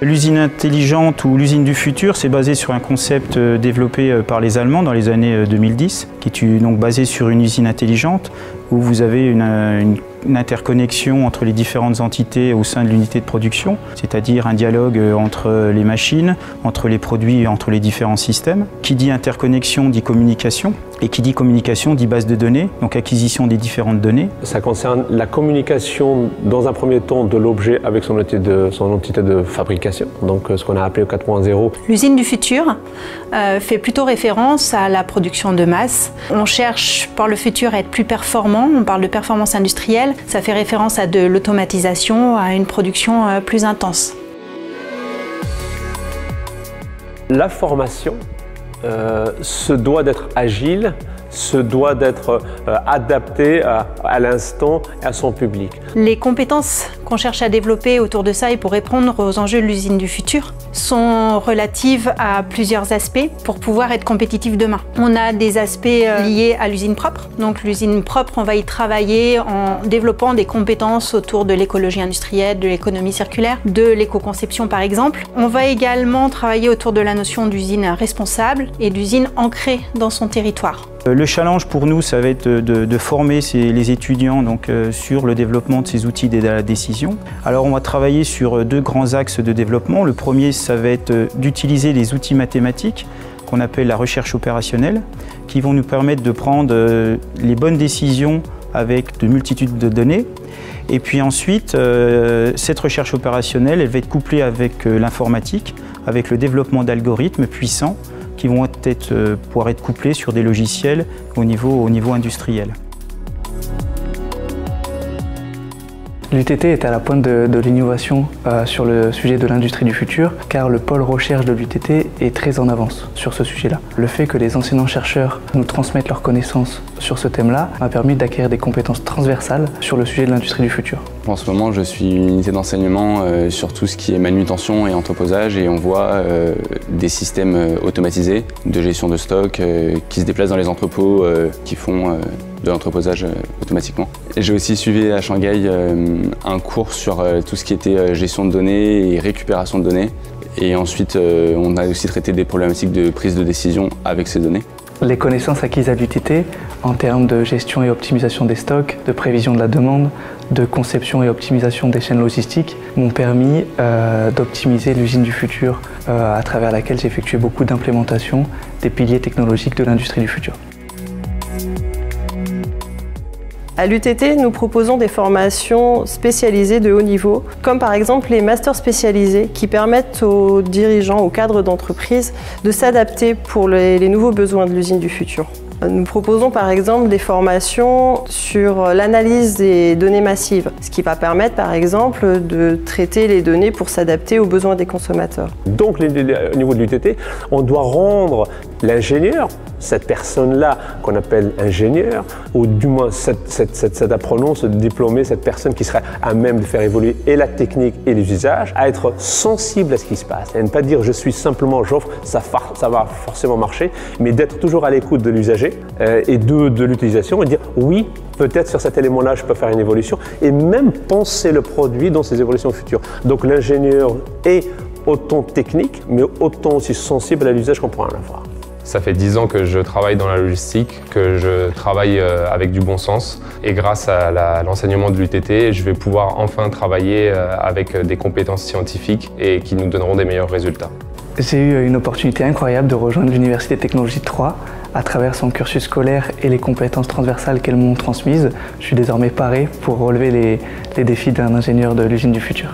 L'usine intelligente ou l'usine du futur, c'est basé sur un concept développé par les Allemands dans les années 2010, qui est donc basé sur une usine intelligente où vous avez une interconnexion entre les différentes entités au sein de l'unité de production, c'est-à-dire un dialogue entre les machines, entre les produits et entre les différents systèmes. Qui dit interconnexion dit communication, et qui dit communication dit base de données, donc acquisition des différentes données. Ça concerne la communication dans un premier temps de l'objet avec son entité de fabrication, donc ce qu'on a appelé 4.0. L'usine du futur fait plutôt référence à la production de masse. On cherche par le futur à être plus performant, on parle de performance industrielle, ça fait référence à de l'automatisation, à une production plus intense. La formation se doit d'être agile, se doit d'être adaptée à l'instant et à son public. Les compétences qu'on cherche à développer autour de ça et pour répondre aux enjeux de l'usine du futur sont relatives à plusieurs aspects pour pouvoir être compétitif demain. On a des aspects liés à l'usine propre. Donc l'usine propre, on va y travailler en développant des compétences autour de l'écologie industrielle, de l'économie circulaire, de l'éco-conception par exemple. On va également travailler autour de la notion d'usine responsable et d'usine ancrée dans son territoire. Le challenge pour nous, ça va être de former les étudiants sur le développement de ces outils d'aide à la décision. Alors on va travailler sur deux grands axes de développement. Le premier, ça va être d'utiliser les outils mathématiques qu'on appelle la recherche opérationnelle, qui vont nous permettre de prendre les bonnes décisions avec de multitudes de données. Et puis ensuite, cette recherche opérationnelle, elle va être couplée avec l'informatique, avec le développement d'algorithmes puissants qui vont pouvoir être couplés sur des logiciels au niveau industriel. L'UTT est à la pointe de l'innovation sur le sujet de l'industrie du futur, car le pôle recherche de l'UTT est très en avance sur ce sujet-là. Le fait que les enseignants-chercheurs nous transmettent leurs connaissances sur ce thème-là m'a permis d'acquérir des compétences transversales sur le sujet de l'industrie du futur. En ce moment, je suis une unité d'enseignement sur tout ce qui est manutention et entreposage, et on voit des systèmes automatisés de gestion de stock qui se déplacent dans les entrepôts, qui font de l'entreposage automatiquement. J'ai aussi suivi à Shanghai un cours sur tout ce qui était gestion de données et récupération de données. Et ensuite, on a aussi traité des problématiques de prise de décision avec ces données. Les connaissances acquises à l'UTT en termes de gestion et optimisation des stocks, de prévision de la demande, de conception et optimisation des chaînes logistiques m'ont permis d'optimiser l'usine du futur à travers laquelle j'ai effectué beaucoup d'implémentations des piliers technologiques de l'industrie du futur. À l'UTT, nous proposons des formations spécialisées de haut niveau, comme par exemple les masters spécialisés qui permettent aux dirigeants, aux cadres d'entreprise de s'adapter pour les nouveaux besoins de l'usine du futur. Nous proposons par exemple des formations sur l'analyse des données massives, ce qui va permettre par exemple de traiter les données pour s'adapter aux besoins des consommateurs. Donc au niveau de l'UTT, on doit rendre l'ingénieur, cette personne-là qu'on appelle ingénieur, ou du moins cet apprenant, ce diplômé, cette personne qui serait à même de faire évoluer et la technique et les usages, à être sensible à ce qui se passe, et à ne pas dire je suis simplement j'offre, ça va forcément marcher, mais d'être toujours à l'écoute de l'usager et de l'utilisation et dire oui, peut-être sur cet élément-là je peux faire une évolution et même penser le produit dans ses évolutions futures. Donc l'ingénieur est autant technique, mais autant aussi sensible à l'usage qu'on pourra en avoir. Ça fait 10 ans que je travaille dans la logistique, que je travaille avec du bon sens. Et grâce à l'enseignement de l'UTT, je vais pouvoir enfin travailler avec des compétences scientifiques et qui nous donneront des meilleurs résultats. J'ai eu une opportunité incroyable de rejoindre l'Université de Technologie de Troyes. À travers son cursus scolaire et les compétences transversales qu'elles m'ont transmises, je suis désormais paré pour relever les défis d'un ingénieur de l'usine du futur.